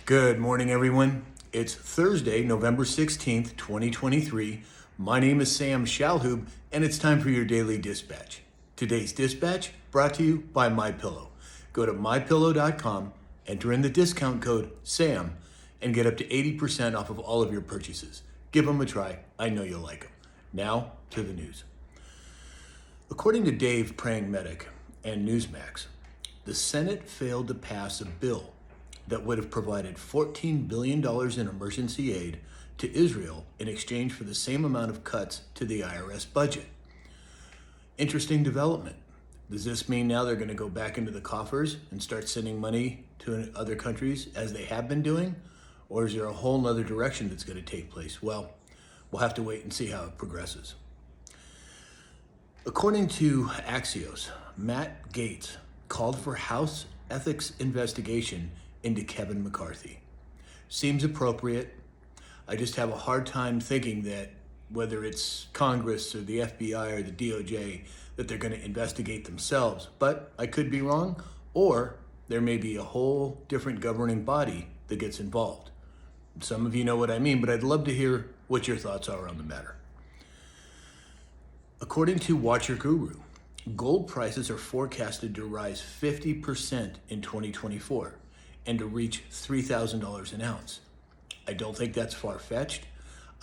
Good morning, everyone. It's Thursday, November 16th, 2023. My name is Sam Shalhoub, and it's time for your daily dispatch. Today's dispatch brought to you by MyPillow. Go to mypillow.com, enter in the discount code SAM, and get up to 80% off of all of your purchases. Give them a try. I know you'll like them. Now to the news. According to Dave Praying Medic and Newsmax, the Senate failed to pass a bill that would have provided $14 billion in emergency aid to Israel in exchange for the same amount of cuts to the IRS budget. Interesting development. Does this mean now they're going to go back into the coffers and start sending money to other countries as they have been doing? Or is there a whole nother direction that's going to take place? Well, we'll have to wait and see how it progresses. According to Axios, Matt Gaetz called for House ethics investigation into Kevin McCarthy. Seems appropriate. I just have a hard time thinking that whether it's Congress or the FBI or the DOJ, that they're going to investigate themselves. But I could be wrong, or there may be a whole different governing body that gets involved. Some of you know what I mean, but I'd love to hear what your thoughts are on the matter. According to Watcher Guru, gold prices are forecasted to rise 50% in 2024 and to reach $3,000 an ounce. I don't think that's far-fetched.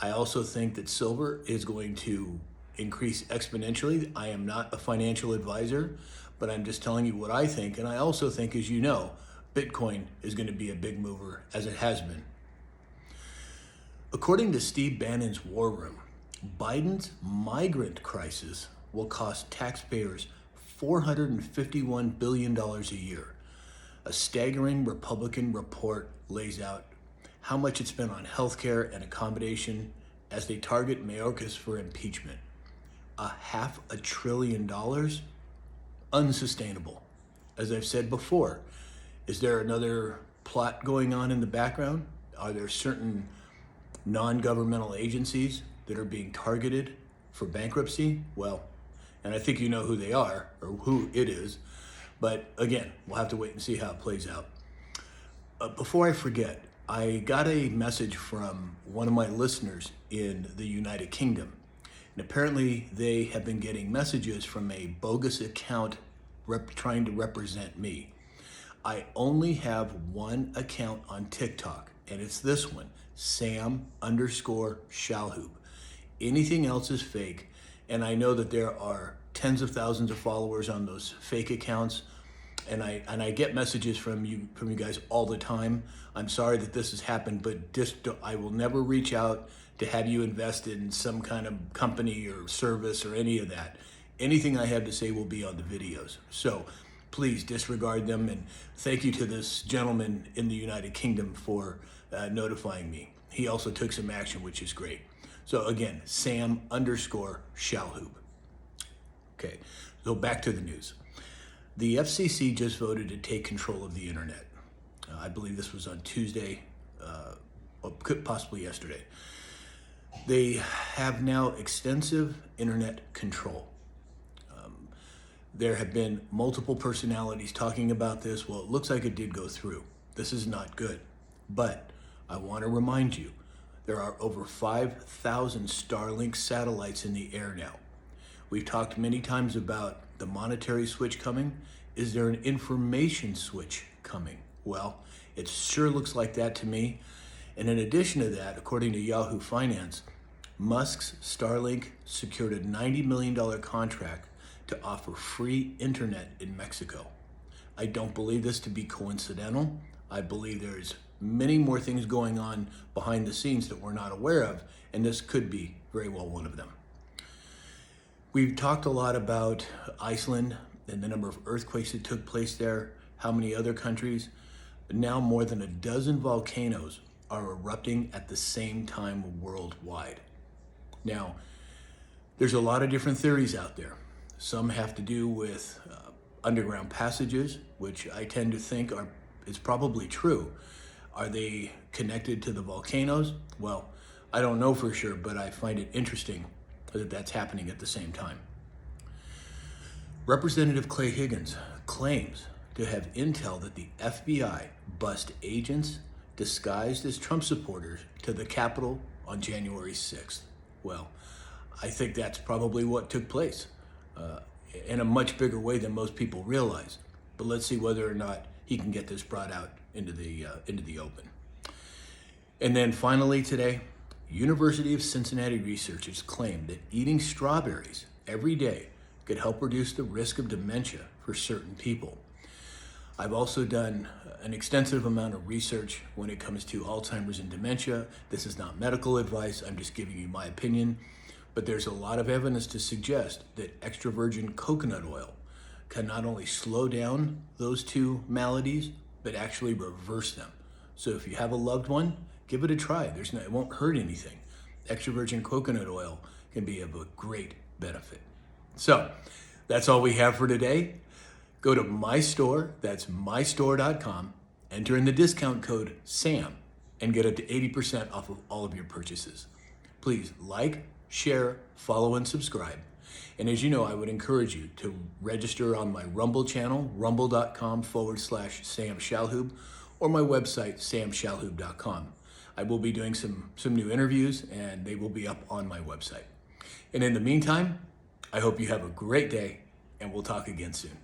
I also think that silver is going to increase exponentially. I am not a financial advisor, but I'm just telling you what I think. And I also think, as you know, Bitcoin is going to be a big mover, as it has been. According to Steve Bannon's War Room, Biden's migrant crisis will cost taxpayers $451 billion a year. A staggering Republican report lays out how much it's spent on healthcare and accommodation as they target Mayorkas for impeachment. $500 billion? Unsustainable. As I've said before, is there another plot going on in the background? Are there certain non-governmental agencies that are being targeted for bankruptcy? Well, and I think you know who they are, or who it is. But again, we'll have to wait and see how it plays out. Before I forget, I got a message from one of my listeners in the United Kingdom. And apparently they have been getting messages from a bogus account trying to represent me. I only have one account on TikTok, and it's this one, Sam_Shalhoub. Anything else is fake, and I know that there are tens of thousands of followers on those fake accounts, and I get messages from you guys all the time. I'm sorry that this has happened, but I will never reach out to have you invest in some kind of company or service or any of that. Anything I have to say will be on the videos. So please disregard them, and thank you to this gentleman in the United Kingdom for notifying me. He also took some action, which is great. So again, Sam_Shalhoub. Okay, so back to the news. The FCC just voted to take control of the internet. I believe this was on Tuesday, or possibly yesterday. They have now extensive internet control. There have been multiple personalities talking about this. Well, it looks like it did go through. This is not good. But I want to remind you, there are over 5,000 Starlink satellites in the air now. We've talked many times about the monetary switch coming. Is there an information switch coming? Well, it sure looks like that to me. And in addition to that, according to Yahoo Finance, Musk's Starlink secured a $90 million contract to offer free internet in Mexico. I don't believe this to be coincidental. I believe there's many more things going on behind the scenes that we're not aware of, and this could be very well one of them. We've talked a lot about Iceland and the number of earthquakes that took place there, how many other countries. But now more than a dozen volcanoes are erupting at the same time worldwide. Now, there's a lot of different theories out there. Some have to do with underground passages, which I tend to think is probably true. Are they connected to the volcanoes? Well, I don't know for sure, but I find it interesting that that's happening at the same time. Representative Clay Higgins claims to have intel that the FBI bust agents disguised as Trump supporters to the Capitol on January 6th. Well, I think that's probably what took place in a much bigger way than most people realize. But let's see whether or not he can get this brought out into the open. And then finally today, University of Cincinnati researchers claim that eating strawberries every day could help reduce the risk of dementia for certain people. I've also done an extensive amount of research when it comes to Alzheimer's and dementia. This is not medical advice, I'm just giving you my opinion. But there's a lot of evidence to suggest that extra virgin coconut oil can not only slow down those two maladies, but actually reverse them. So if you have a loved one, give it a try. It won't hurt anything. Extra virgin coconut oil can be of a great benefit. So that's all we have for today. Go to my store, that's mystore.com, enter in the discount code SAM, and get up to 80% off of all of your purchases. Please like, share, follow, and subscribe. And as you know, I would encourage you to register on my Rumble channel, rumble.com/Sam Shalhoub, or my website, samshalhoub.com. I will be doing some new interviews, and they will be up on my website. And in the meantime, I hope you have a great day, and we'll talk again soon.